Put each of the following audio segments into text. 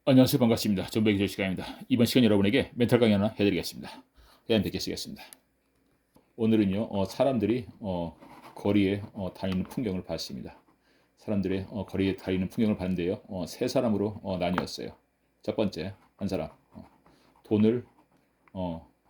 안녕하세요. 반갑습니다. 존백이 될 시간입니다. 이번 시간 여러분에게 멘탈 강의 하나 해드리겠습니다. 대한 뵙겠습니다. 오늘은요, 사람들이 거리에 다니는 풍경을 봤습니다. 사람들의 거리에 다니는 풍경을 봤는데요, 세 사람으로 나뉘었어요. 첫 번째, 한 사람, 돈을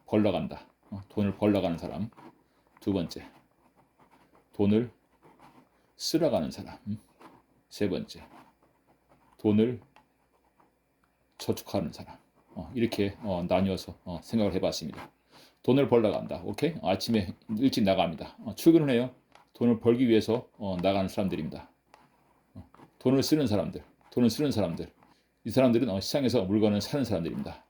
벌러 간다. 돈을 벌러 가는 사람. 두 번째, 돈을 쓰러 가는 사람. 세 번째, 돈을 저축하는 사람. 이렇게 나뉘어서 생각을 해봤습니다. 돈을 벌러 간다. 오케이? 아침에 일찍 나갑니다. 출근을 해요. 돈을 벌기 위해서 나가는 사람들입니다. 돈을 쓰는 사람들. 돈을 쓰는 사람들. 이 사람들은 시장에서 물건을 사는 사람들입니다.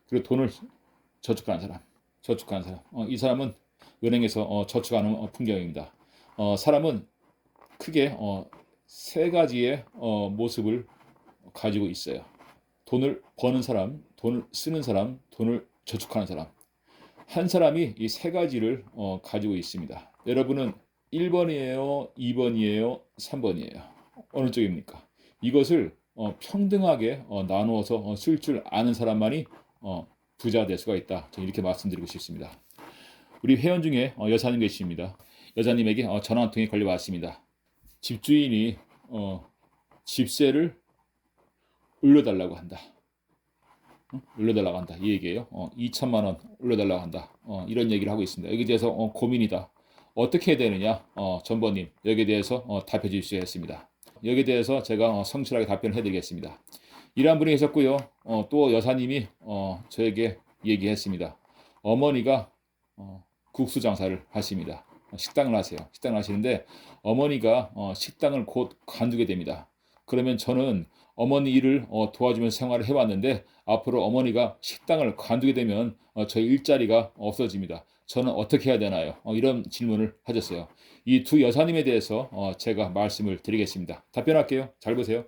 그리고 돈을 저축하는 사람. 저축하는 사람. 이 사람은 은행에서 저축하는 풍경입니다. 사람은 크게 세 가지의 모습을 가지고 있어요. 돈을 버는 사람, 돈을 쓰는 사람, 돈을 저축하는 사람. 한 사람이 이 세 가지를 가지고 있습니다. 여러분은 1번이에요, 2번이에요, 3번이에요. 어느 쪽입니까? 이것을 평등하게 나누어서 쓸 줄 아는 사람만이 부자가 될 수가 있다. 저는 이렇게 말씀드리고 싶습니다. 우리 회원 중에 여사님 계십니다. 여사님에게 전화 한 통이 걸려왔습니다. 집주인이 집세를 올려달라고 한다. 올려달라고 한다. 이 얘기예요. 2천만 원 올려달라고 한다. 이런 얘기를 하고 있습니다. 여기에 대해서 고민이다. 어떻게 해야 되느냐? 전버님 여기에 대해서 답해 주시겠습니다. 여기에 대해서 제가 성실하게 답변을 해드리겠습니다. 이러한 분이 계셨고요. 또 여사님이 저에게 얘기했습니다. 어머니가 국수 장사를 하십니다. 식당을 하세요. 식당을 하시는데 어머니가 식당을 곧 관두게 됩니다. 그러면 저는 어머니 일을 도와주면서 생활을 해왔는데 앞으로 어머니가 식당을 관두게 되면 저희 일자리가 없어집니다. 저는 어떻게 해야 되나요? 이런 질문을 하셨어요. 이 두 여사님에 대해서 제가 말씀을 드리겠습니다. 답변할게요. 잘 보세요.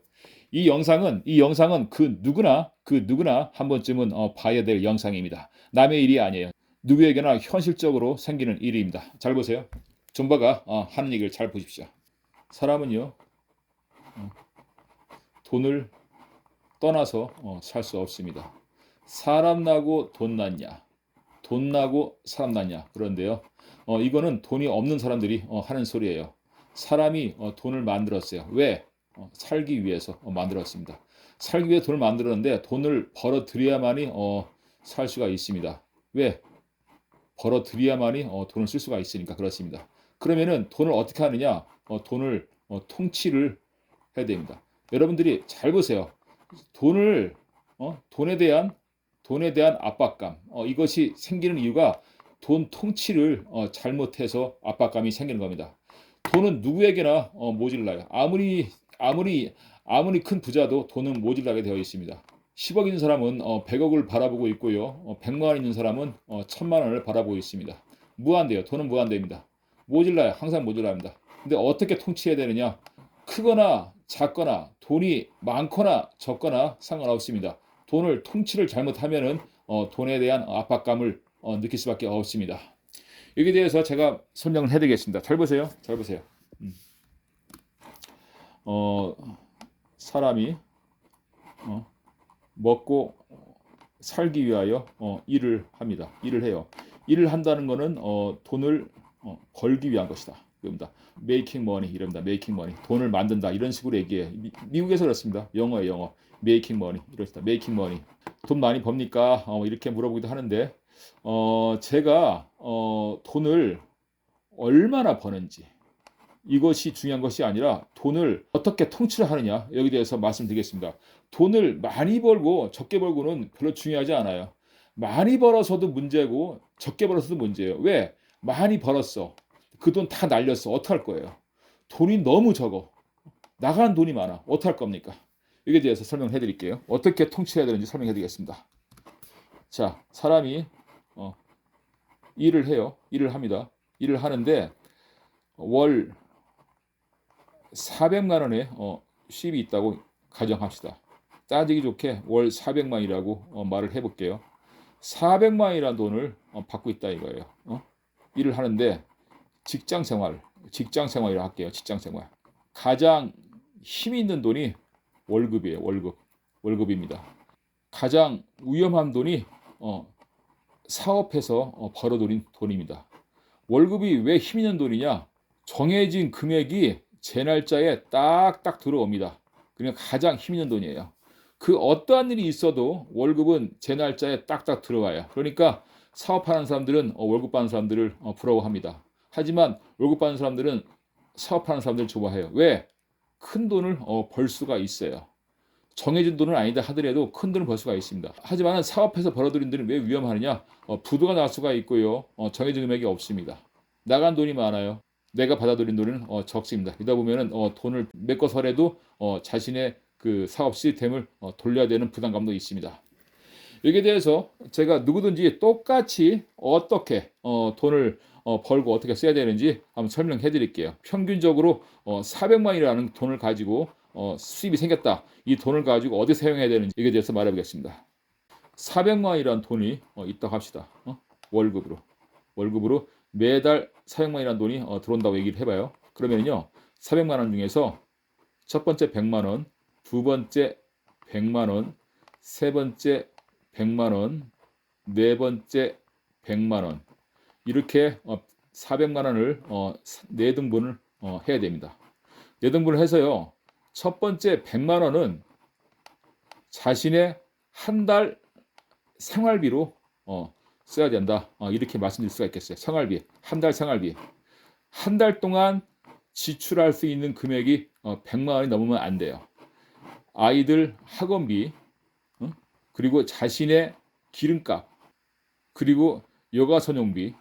이 영상은 그 누구나 한 번쯤은 봐야 될 영상입니다. 남의 일이 아니에요. 누구에게나 현실적으로 생기는 일입니다. 잘 보세요. 존버가 하는 얘기를 잘 보십시오. 사람은요, 돈을 떠나서 살 수 없습니다. 사람 나고 돈 났냐, 돈 나고 사람 났냐. 그런데요, 이거는 돈이 없는 사람들이 하는 소리예요. 사람이 돈을 만들었어요. 왜? 살기 위해서 만들었습니다. 살기 위해 돈을 만들었는데 돈을 벌어들여야만이 살 수가 있습니다. 왜? 벌어들여야만이 돈을 쓸 수가 있으니까 그렇습니다. 그러면은 돈을 어떻게 하느냐? 돈을 통치를 해야 됩니다. 여러분들이 잘 보세요. 돈을 돈에 대한 압박감 이것이 생기는 이유가 돈 통치를 잘못해서 압박감이 생기는 겁니다. 돈은 누구에게나 모질라요. 아무리 큰 부자도 돈은 모질라게 되어 있습니다. 10억 있는 사람은 100억을 바라보고 있고요. 100만 원 있는 사람은 1000만 원을 바라보고 있습니다. 무한대요. 돈은 무한대입니다. 모질라요. 항상 모질랍니다. 근데 어떻게 통치해야 되느냐? 크거나 작거나 돈이 많거나 적거나 상관없습니다. 돈을 통치를 잘못하면은 돈에 대한 압박감을 느낄 수밖에 없습니다. 여기에 대해서 제가 설명을 해드리겠습니다. 잘 보세요. 잘 보세요. 어, 사람이 먹고 살기 위하여 일을 합니다. 일을 해요. 일을 한다는 것은 돈을 벌기 위한 것이다. 이겁니다. making money 이럽니다. making money. 돈을 만든다. 이런 식으로 얘기해요. 미국에서 그렇습니다. 영어예요, 영어. making money. 이렇습니다. making money. 돈 많이 법니까? 이렇게 물어보기도 하는데 제가 돈을 얼마나 버는지 이것이 중요한 것이 아니라 돈을 어떻게 통치를 하느냐 여기에 대해서 말씀드리겠습니다. 돈을 많이 벌고 적게 벌고는 별로 중요하지 않아요. 많이 벌어서도 문제고 적게 벌어서도 문제예요. 왜? 많이 벌었어. 그 돈 다 날렸어. 어떡할 거예요? 돈이 너무 적어. 나간 돈이 많아. 어떡할 겁니까? 여기에 대해서 설명해 드릴게요. 어떻게 통치해야 되는지 설명해 드리겠습니다. 자, 사람이 일을 해요. 일을 합니다. 일을 하는데 월 400만 원의 수입이 있다고 가정합시다. 따지기 좋게 월 400만이라고 말을 해볼게요. 400만이라는 돈을 받고 있다 이거예요. 일을 하는데 직장생활이라고 할게요. 직장생활. 가장 힘 있는 돈이 월급이에요. 월급. 월급입니다. 가장 위험한 돈이 사업해서 벌어들인 돈입니다. 월급이 왜 힘 있는 돈이냐? 정해진 금액이 제 날짜에 딱딱 들어옵니다. 그러니까 가장 힘 있는 돈이에요. 그 어떠한 일이 있어도 월급은 제 날짜에 딱딱 들어와요. 그러니까 사업하는 사람들은 월급 받는 사람들을 부러워합니다. 하지만 월급 받는 사람들은 사업하는 사람들을 좋아해요. 왜? 큰 돈을 벌 수가 있어요. 정해진 돈은 아니다 하더라도 큰 돈을 벌 수가 있습니다. 하지만 사업해서 벌어들인 돈이 왜 위험하느냐? 부도가 날 수가 있고요. 정해진 금액이 없습니다. 나간 돈이 많아요. 내가 받아들인 돈은 적습니다. 이러다 보면은 돈을 메꿔서라도 자신의 그 사업 시스템을 돌려야 되는 부담감도 있습니다. 여기에 대해서 제가 누구든지 똑같이 어떻게 돈을 벌고 어떻게 써야 되는지 한번 설명해 드릴게요. 평균적으로 400만이라는 돈을 가지고 수입이 생겼다. 이 돈을 가지고 어디 사용해야 되는지 이에 대해서 말해 보겠습니다. 400만이라는 돈이 있다고 합시다. 월급으로 매달 400만이라는 돈이 들어온다고 얘기를 해봐요. 그러면요 400만 원 중에서 첫 번째 100만 원, 두 번째 100만 원, 세 번째 100만 원, 네 번째 100만 원 이렇게 400만 원을 4등분을 해야 됩니다. 4등분을 해서요. 첫 번째 100만 원은 자신의 한 달 생활비로 써야 된다. 이렇게 말씀드릴 수가 있겠어요. 생활비, 한 달 생활비. 한 달 동안 지출할 수 있는 금액이 100만 원이 넘으면 안 돼요. 아이들 학원비, 그리고 자신의 기름값, 그리고 여가 선용비,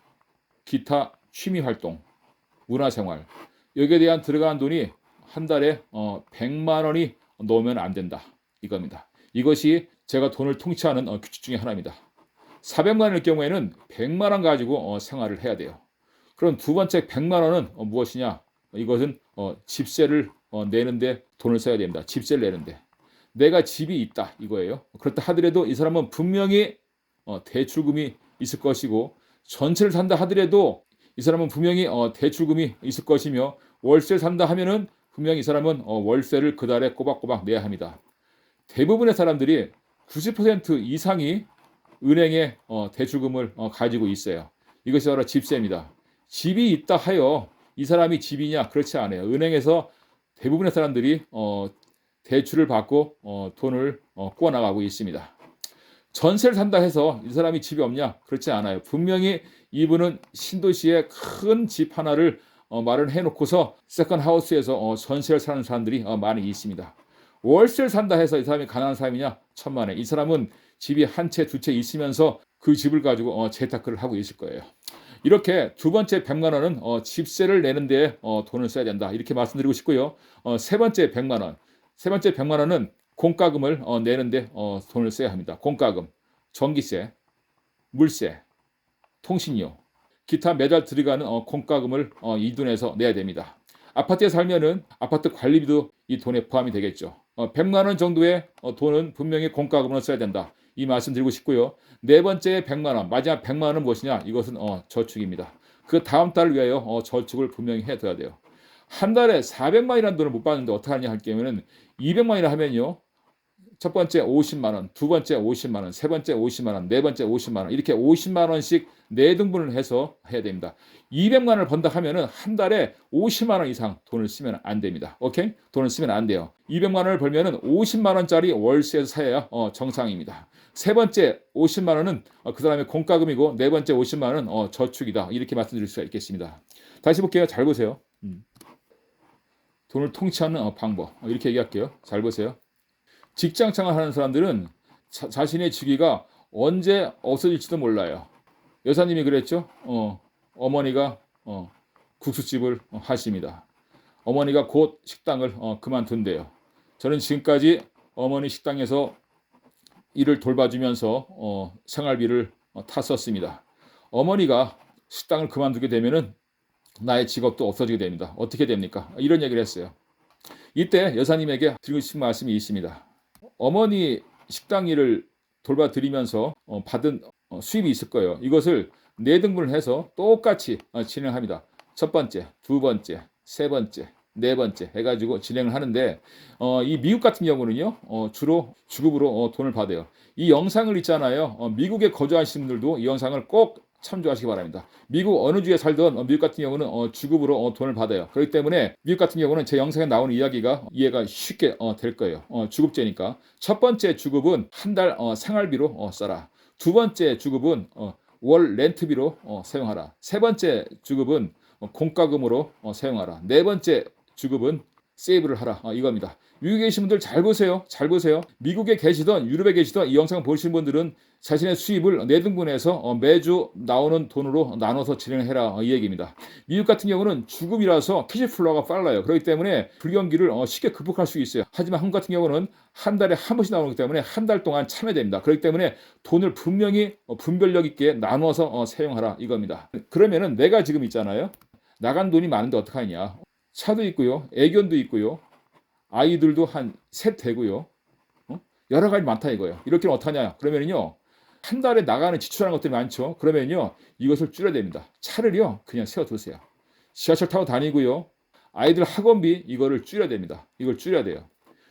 기타 취미 활동, 문화생활 여기에 대한 들어가는 돈이 한 달에 100만 원이 넘으면 안 된다. 이겁니다. 이것이 제가 돈을 통치하는 규칙 중에 하나입니다. 400만 원일 경우에는 100만 원 가지고 생활을 해야 돼요. 그럼 두 번째 100만 원은 무엇이냐? 이것은 집세를 내는데 돈을 써야 됩니다. 집세를 내는데. 내가 집이 있다 이거예요. 그렇다 하더라도 이 사람은 분명히 대출금이 있을 것이고 전세를 산다 하더라도 이 사람은 분명히 대출금이 있을 것이며 월세를 산다 하면은 분명히 이 사람은 월세를 그 달에 꼬박꼬박 내야 합니다. 대부분의 사람들이 90% 이상이 은행에 대출금을 가지고 있어요. 이것이 바로 집세입니다. 집이 있다 하여 이 사람이 집이냐? 그렇지 않아요. 은행에서 대부분의 사람들이 대출을 받고 돈을 꾸어나가고 있습니다. 전세를 산다 해서 이 사람이 집이 없냐? 그렇지 않아요. 분명히 이분은 신도시에 큰 집 하나를 마련해 놓고서 세컨하우스에서 전세를 사는 사람들이 많이 있습니다. 월세를 산다 해서 이 사람이 가난한 사람이냐? 천만에. 이 사람은 집이 한 채, 두 채 있으면서 그 집을 가지고 재테크를 하고 있을 거예요. 이렇게 두 번째 100만 원은 집세를 내는데 돈을 써야 된다. 이렇게 말씀드리고 싶고요. 세 번째 100만 원. 세 번째 100만 원은 공과금을 내는데 돈을 써야 합니다. 공과금, 전기세, 물세, 통신료, 기타 매달 들어가는 공과금을 이 돈에서 내야 됩니다. 아파트에 살면은 아파트 관리비도 이 돈에 포함이 되겠죠. 100만 원 정도의 돈은 분명히 공과금으로 써야 된다. 이 말씀 드리고 싶고요. 네 번째 100만 원, 마지막 100만 원은 무엇이냐? 이것은 저축입니다. 그 다음 달을 위하여 저축을 분명히 해둬야 돼요. 한 달에 400만이라는 돈을 못 받는데 어떻게 하냐 할 경우에는 200만이라 하면요. 첫 번째 50만 원, 두 번째 50만 원, 세 번째 50만 원, 네 번째 50만 원 이렇게 50만 원씩 4등분을 해서 해야 됩니다. 200만 원을 번다 하면은 한 달에 50만 원 이상 돈을 쓰면 안 됩니다. 오케이? 돈을 쓰면 안 돼요. 200만 원을 벌면은 50만 원짜리 월세에서 사야 정상입니다. 세 번째 50만 원은 그 사람의 공과금이고 네 번째 50만 원은 저축이다. 이렇게 말씀드릴 수가 있겠습니다. 다시 볼게요. 잘 보세요. 돈을 통치하는 방법 이렇게 얘기할게요. 잘 보세요. 직장 생활하는 사람들은 자신의 직위가 언제 없어질지도 몰라요. 여사님이 그랬죠. 어머니가 국수집을 하십니다. 어머니가 곧 식당을 그만둔대요. 저는 지금까지 어머니 식당에서 일을 돌봐주면서 생활비를 탔었습니다. 어머니가 식당을 그만두게 되면은 나의 직업도 없어지게 됩니다. 어떻게 됩니까? 이런 얘기를 했어요. 이때 여사님에게 드리고 싶은 말씀이 있습니다. 어머니 식당 일을 돌봐드리면서 받은 수입이 있을 거예요. 이것을 4등분을 해서 똑같이 진행합니다. 첫 번째, 두 번째, 세 번째, 네 번째 해가지고 진행을 하는데 이 미국 같은 경우는요 주로 주급으로 돈을 받아요. 이 영상을 있잖아요. 미국에 거주하시는 분들도 이 영상을 꼭 참조하시기 바랍니다. 미국 어느 주에 살던 미국 같은 경우는 주급으로 돈을 받아요. 그렇기 때문에 미국 같은 경우는 제 영상에 나오는 이야기가 이해가 쉽게 될 거예요. 주급제니까. 첫 번째 주급은 한 달 생활비로 써라. 두 번째 주급은 월 렌트비로 사용하라. 세 번째 주급은 공과금으로 사용하라. 네 번째 주급은 세이브를 하라. 이겁니다. 미국에 계신 분들 잘 보세요. 잘 보세요. 미국에 계시던 유럽에 계시던 이 영상 보시는 분들은 자신의 수입을 네 등분해서 매주 나오는 돈으로 나눠서 진행해라 이 얘기입니다. 미국 같은 경우는 주급이라서 캐시플로우가 빨라요. 그렇기 때문에 불경기를 쉽게 극복할 수 있어요. 하지만 한국 같은 경우는 한 달에 한 번씩 나오기 때문에 한 달 동안 참여야 됩니다. 그렇기 때문에 돈을 분명히 분별력 있게 나눠서 사용하라 이겁니다. 그러면은 내가 지금 있잖아요. 나간 돈이 많은데 어떡하냐. 차도 있고요. 애견도 있고요. 아이들도 한 셋 되고요. 여러 가지 많다 이거예요. 이렇게는 어떡하냐. 그러면요. 한 달에 나가는 지출하는 것들이 많죠. 그러면요. 이것을 줄여야 됩니다. 차를요. 그냥 세워두세요. 지하철 타고 다니고요. 아이들 학원비 이거를 줄여야 됩니다. 이걸 줄여야 돼요.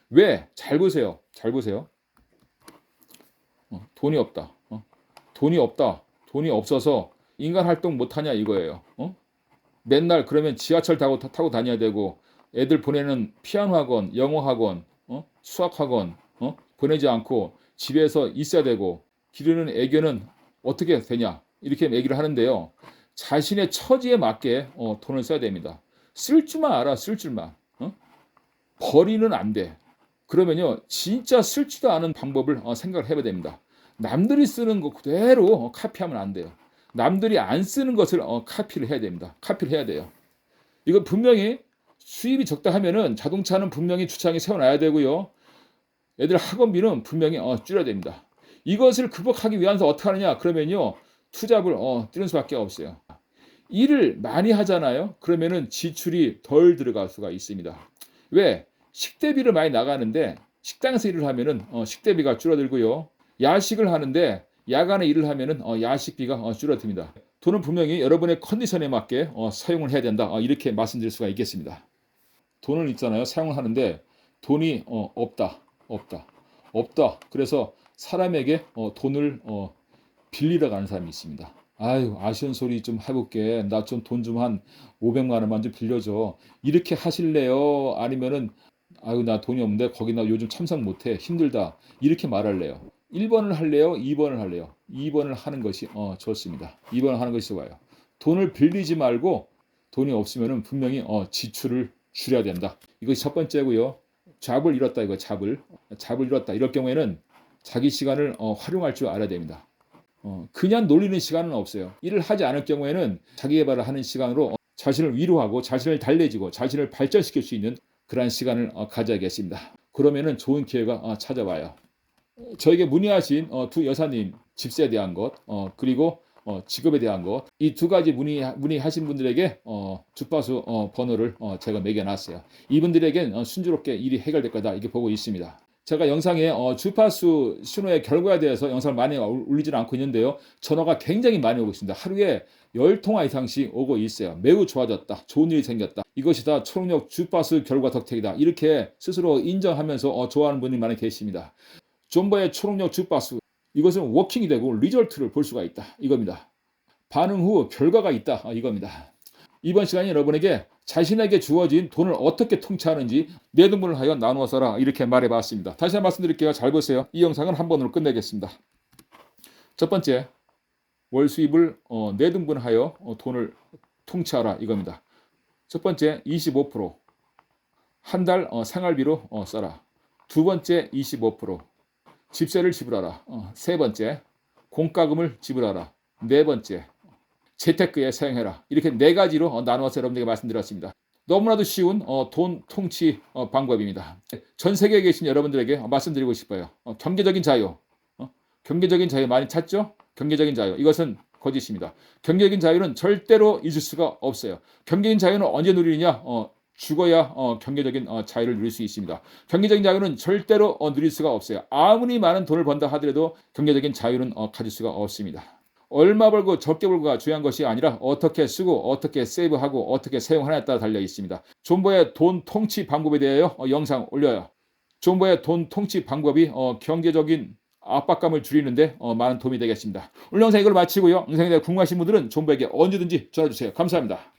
왜? 잘 보세요. 잘 보세요. 돈이 없다. 돈이 없다. 돈이 없어서 인간 활동 못하냐 이거예요. 맨날 그러면 지하철 타고 다녀야 되고 애들 보내는 피아노 학원, 영어 학원, 수학 학원 보내지 않고 집에서 있어야 되고 기르는 애견은 어떻게 되냐 이렇게 얘기를 하는데요. 자신의 처지에 맞게 돈을 써야 됩니다. 쓸 줄만 알아, 쓸 줄만. 버리는 안 돼. 그러면요 진짜 쓸지도 않은 방법을 생각을 해봐야 됩니다. 남들이 쓰는 거 그대로 카피하면 안 돼요. 남들이 안 쓰는 것을 카피를 해야 됩니다. 카피를 해야 돼요. 이건 분명히 수입이 적다 하면은 자동차는 분명히 주차장에 세워놔야 되고요. 애들 학원비는 분명히 줄여야 됩니다. 이것을 극복하기 위해서 어떻게 하느냐? 그러면요 투잡을 뛰는 수밖에 없어요. 일을 많이 하잖아요. 그러면은 지출이 덜 들어갈 수가 있습니다. 왜? 식대비를 많이 나가는데 식당에서 일을 하면은 식대비가 줄어들고요. 야식을 하는데 야간에 일을 하면은 야식비가 줄어듭니다. 돈은 분명히 여러분의 컨디션에 맞게 사용을 해야 된다. 이렇게 말씀드릴 수가 있겠습니다. 돈을 있잖아요. 사용을 하는데 돈이 없다. 그래서 사람에게 돈을 빌리러 가는 사람이 있습니다. 아유, 아쉬운 소리 좀 해볼게. 나 좀 돈 좀 한 500만 원만 좀 빌려줘. 이렇게 하실래요? 아니면은 아유, 나 돈이 없는데 거기 나 요즘 참석 못해. 힘들다. 이렇게 말할래요. 1번을 할래요? 2번을 할래요? 2번을 하는 것이 좋습니다. 2번을 하는 것이 좋아요. 돈을 빌리지 말고 돈이 없으면은 분명히 지출을 줄여야 된다. 이것이 첫 번째고요. 잡을 잃었다 이거 잡을 잃었다. 이럴 경우에는 자기 시간을 활용할 줄 알아야 됩니다. 그냥 놀리는 시간은 없어요. 일을 하지 않을 경우에는 자기 개발을 하는 시간으로 자신을 위로하고 자신을 달래지고 자신을 발전시킬 수 있는 그러한 시간을 가져야겠습니다. 그러면은 좋은 기회가 찾아와요. 저에게 문의하신 두 여사님 집세에 대한 것 그리고 직업에 대한 것 이 두 가지 문의하신 분들에게 주파수 번호를 제가 매겨놨어요. 이분들에겐 순조롭게 일이 해결될 거다 이렇게 보고 있습니다. 제가 영상에 주파수 신호의 결과에 대해서 영상을 많이 올리지는 않고 있는데요. 전화가 굉장히 많이 오고 있습니다. 하루에 10통화 이상씩 오고 있어요. 매우 좋아졌다. 좋은 일이 생겼다. 이것이 다 초록력 주파수 결과 덕택이다. 이렇게 스스로 인정하면서 좋아하는 분이 많이 계십니다. 존버의 초록력 주파수 이것은 워킹이 되고 리절트를 볼 수가 있다. 이겁니다. 반응 후 결과가 있다. 이겁니다. 이번 시간에 여러분에게 자신에게 주어진 돈을 어떻게 통치하는지 네 등분을 하여 나누어 써라 이렇게 말해봤습니다. 다시 한번 말씀드릴게요. 잘 보세요. 이 영상은 한 번으로 끝내겠습니다. 첫 번째, 월 수입을 네 등분하여 돈을 통치하라 이겁니다. 첫 번째 25%, 한 달 생활비로 써라. 두 번째 25%, 집세를 지불하라. 세 번째, 공과금을 지불하라. 네 번째, 재테크에 사용해라. 이렇게 네 가지로 나누어서 여러분들에게 말씀드렸습니다. 너무나도 쉬운 돈 통치 방법입니다. 전 세계에 계신 여러분들에게 말씀드리고 싶어요. 경제적인 자유. 경제적인 자유 많이 찾죠? 경제적인 자유. 이것은 거짓입니다. 경제적인 자유는 절대로 잊을 수가 없어요. 경제적인 자유는 언제 누리느냐? 죽어야 경제적인 자유를 누릴 수 있습니다. 경제적인 자유는 절대로 누릴 수가 없어요. 아무리 많은 돈을 번다 하더라도 경제적인 자유는 가질 수가 없습니다. 얼마 벌고 적게 벌고가 중요한 것이 아니라 어떻게 쓰고 어떻게 세이브하고 어떻게 사용하느냐에 따라 달려 있습니다. 존버의 돈 통치 방법에 대하여 영상 올려요. 존버의 돈 통치 방법이 경제적인 압박감을 줄이는데 많은 도움이 되겠습니다. 오늘 영상 이걸 마치고요. 영상에 대해 궁금하신 분들은 존버에게 언제든지 전화 주세요. 감사합니다.